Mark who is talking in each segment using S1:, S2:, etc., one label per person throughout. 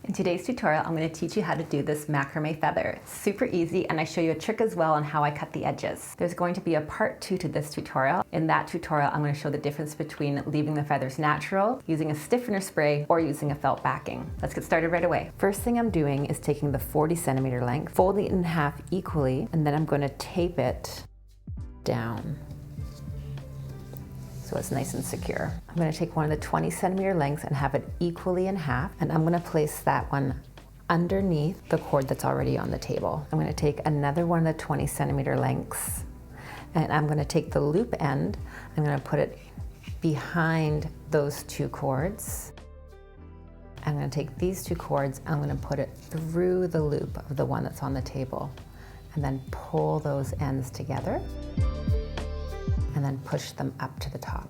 S1: In today's tutorial, I'm going to teach you how to do this macrame feather. It's super easy, and I show you a trick as well on how I cut the edges. There's going to be a part 2 to this tutorial. In that tutorial, I'm going to show the difference between leaving the feathers natural, using a stiffener spray, or using a felt backing. Let's get started right away. First thing I'm doing is taking the 40 centimeter length, folding it in half equally, and then I'm going to tape it down so it's nice and secure. I'm going to take one of the 20 centimeter lengths and have it equally in half, and I'm going to place that one underneath the cord that's already on the table. I'm going to take another one of the 20 centimeter lengths, and I'm going to take the loop end, I'm going to put it behind those two cords. I'm going to take these two cords, I'm going to put it through the loop of the one that's on the table, and then pull those ends together, and then push them up to the top.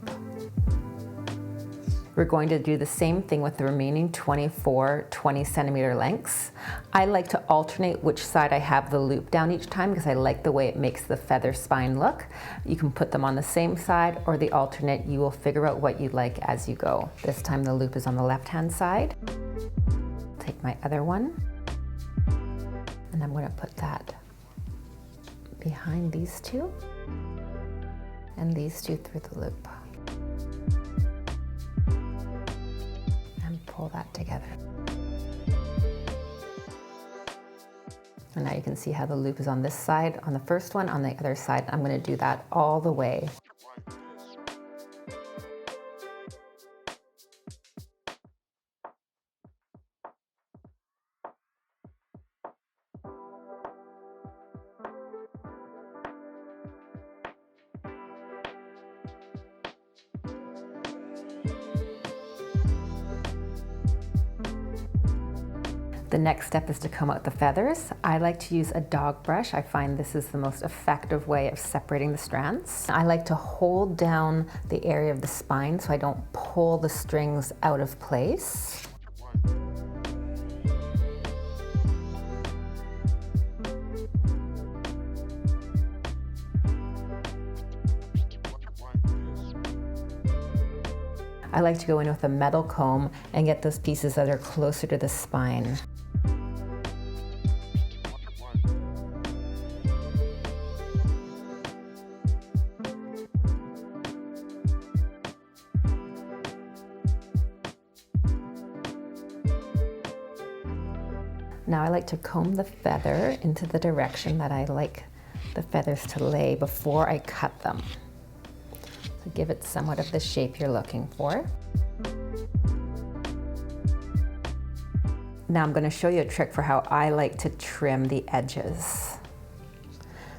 S1: We're going to do the same thing with the remaining 24 20 centimeter lengths. I like to alternate which side I have the loop down each time because I like the way it makes the feather spine look. You can put them on the same side or the alternate. You will figure out what you like as you go. This time the loop is on the left-hand side. Take my other one, and I'm going to put that behind these two, and these two through the loop, and pull that together. And now you can see how the loop is on this side, on the first one, on the other side. I'm going to do that all the way. The next step is to comb out the feathers. I like to use a dog brush. I find this is the most effective way of separating the strands. I like to hold down the area of the spine so I don't pull the strings out of place. I like to go in with a metal comb and get those pieces that are closer to the spine. Now I like to comb the feather into the direction that I like the feathers to lay before I cut them. So give it somewhat of the shape you're looking for. Now I'm going to show you a trick for how I like to trim the edges.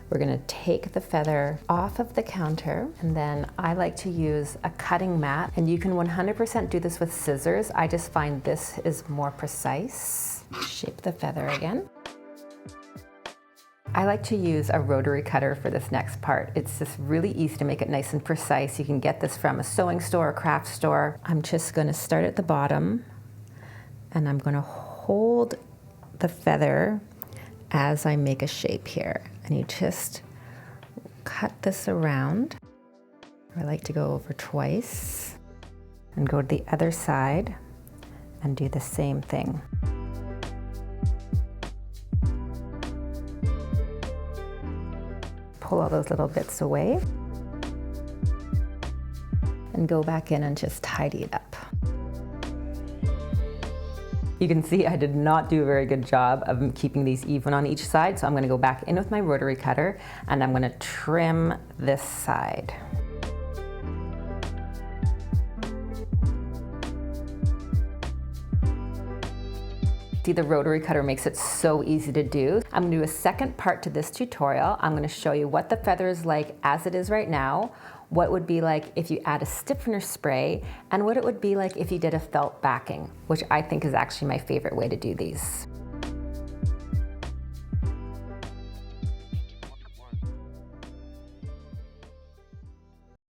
S1: We're going to take the feather off of the counter, and then I like to use a cutting mat, and you can 100% do this with scissors. I just find this is more precise. Shape the feather again. I like to use a rotary cutter for this next part. It's just really easy to make it nice and precise. You can get this from a sewing store or craft store. I'm just going to start at the bottom, and I'm going to hold the feather as I make a shape here. And you just cut this around. I like to go over twice and go to the other side and do the same thing. Pull all those little bits away and go back in and just tidy it up. You can see I did not do a very good job of keeping these even on each side, so I'm going to go back in with my rotary cutter and I'm going to trim this side. See, the rotary cutter makes it so easy to do. I'm going to do a second part to this tutorial. I'm going to show you what the feather is like as it is right now, what it would be like if you add a stiffener spray, and what it would be like if you did a felt backing, which I think is actually my favorite way to do these.